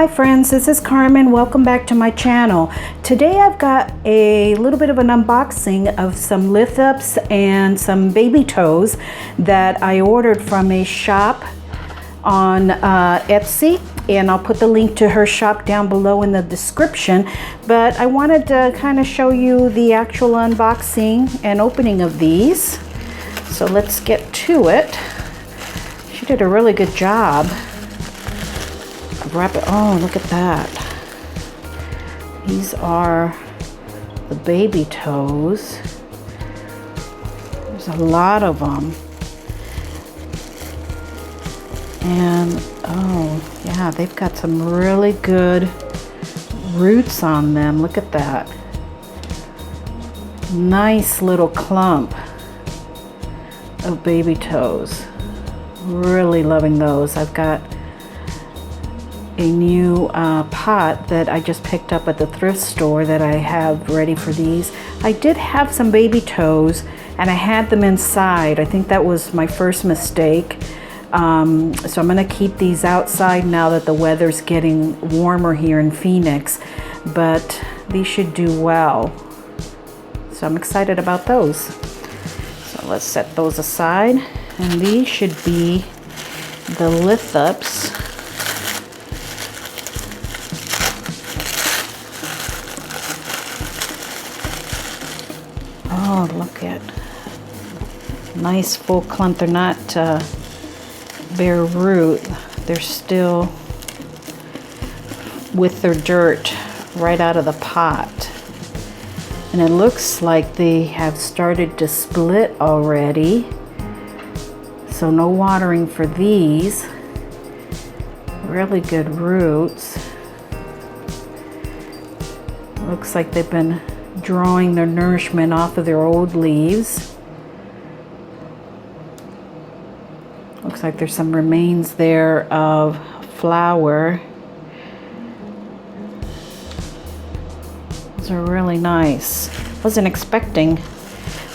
Hi friends, this is Carmen. Welcome back to my channel. Today I've got a little bit of an unboxing of some Lithops and some baby toes that I ordered from a shop on Etsy, and I'll put the link to her shop down below in the description. But I wanted to kind of show you the actual unboxing and opening of these. So let's get to it. She did a really good job. Wrap it. Oh, look at that. These are the baby toes. There's a lot of them. And oh yeah, they've got some really good roots on them. Look at that. Nice little clump of baby toes. Really loving those. I've got a new pot that I just picked up at the thrift store that I have ready for these. I did have some baby toes and I had them inside. I think that was my first mistake. So I'm gonna keep these outside now that the weather's getting warmer here in Phoenix, but these should do well. So I'm excited about those. So let's set those aside. And these should be the Lithops. Oh, look at nice full clump. They're not bare root. They're still with their dirt right out of the pot. And it looks like they have started to split already. So no watering for these. Really good roots. Looks like they've been drawing their nourishment off of their old leaves. Looks like there's some remains there of flower. Those are really nice. Wasn't expecting.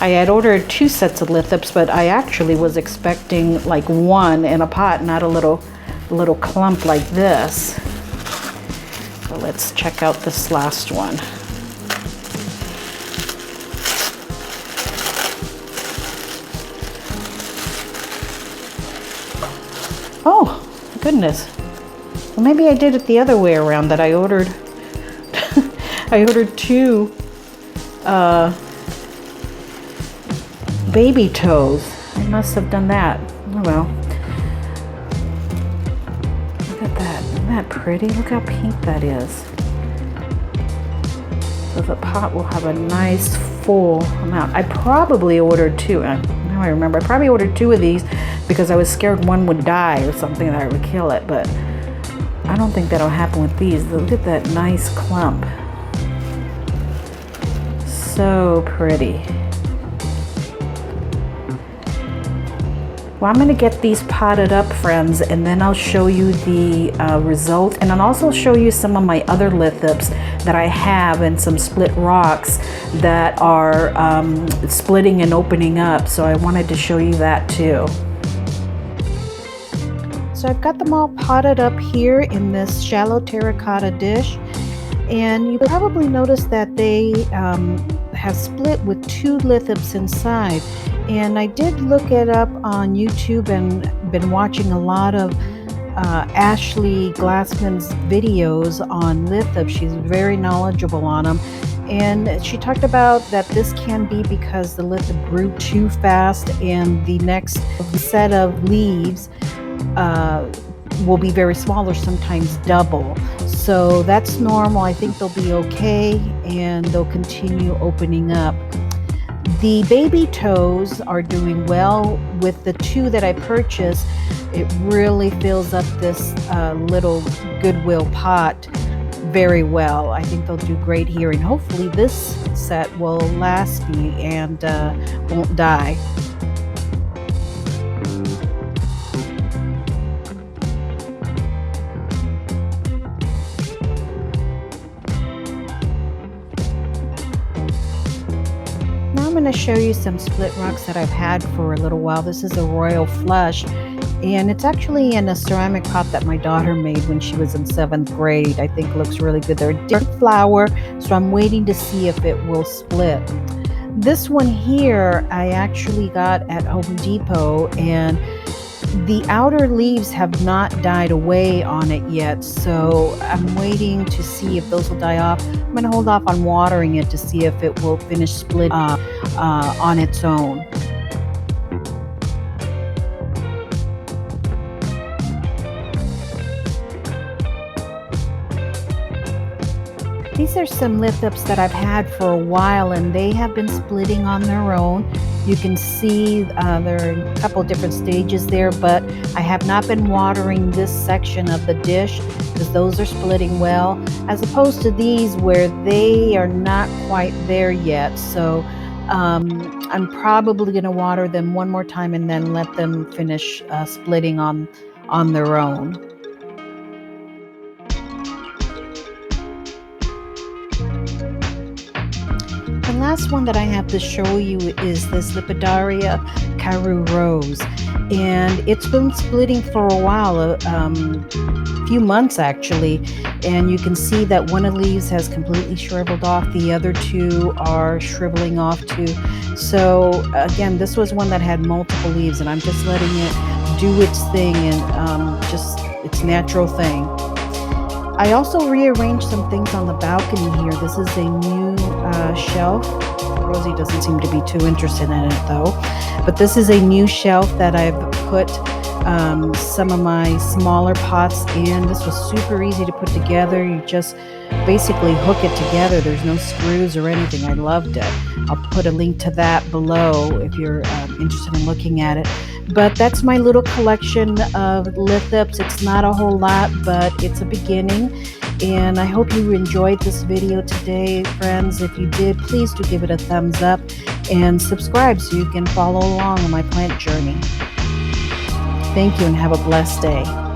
I had ordered 2 sets of Lithops, but I actually was expecting like one in a pot, not a little clump like this. So let's check out this last one. Oh, goodness. Well, maybe I did it the other way around, that I ordered I ordered 2 baby toes. I must have done that. Oh well. Look at that. Isn't that pretty? Look how pink that is. So the pot will have a nice full amount. I probably ordered 2. Now I remember. I probably ordered 2 of these because I was scared one would die or something, that I would kill it, but I don't think that'll happen with these. Look at that nice clump. So pretty. Well, I'm going to get these potted up, friends, and then I'll show you the result, and I'll also show you some of my other Lithops that I have and some split rocks that are splitting and opening up, so I wanted to show you that too. So I've got them all potted up here in this shallow terracotta dish, and you probably noticed that they have split with 2 Lithops inside. And I did look it up on YouTube and been watching a lot of Ashley Glassman's videos on Lithops. She's very knowledgeable on them. And she talked about that this can be because the Lithop grew too fast and the next set of leaves will be very small or sometimes double. So that's normal. I think they'll be okay and they'll continue opening up. The baby toes are doing well. With the 2 that I purchased, it really fills up this little Goodwill pot very well. I think they'll do great here, and hopefully this set will last me and won't die. to show you some split rocks that I've had for a little while. This is a Royal Flush, and it's actually in a ceramic pot that my daughter made when she was in 7th grade. I think looks really good. They're a different flower, so I'm waiting to see if it will split. This one here I actually got at Home Depot, and the outer leaves have not died away on it yet, so I'm waiting to see if those will die off. I'm going to hold off on watering it to see if it will finish splitting on its own. These are some lithops that I've had for a while, and they have been splitting on their own. You can see there are a couple different stages there, but I have not been watering this section of the dish because those are splitting well, as opposed to these where they are not quite there yet. So I'm probably going to water them one more time and then let them finish splitting on their own. The last one that I have to show you is this Lipidaria Carew Rose, and it's been splitting for a while, a few months actually, and you can see that one of the leaves has completely shriveled off, the other two are shriveling off too. So again, this was one that had multiple leaves, and I'm just letting it do its thing and just its natural thing. I also rearranged some things on the balcony here. This is a new shelf. Rosie doesn't seem to be too interested in it though. But this is a new shelf that I've put some of my smaller pots in. This was super easy to put together. You just basically hook it together. There's no screws or anything. I loved it. I'll put a link to that below if you're interested in looking at it. But that's my little collection of lithops. It's not a whole lot, but it's a beginning. And I hope you enjoyed this video today, friends. If you did, please do give it a thumbs up and subscribe so you can follow along on my plant journey. Thank you and have a blessed day.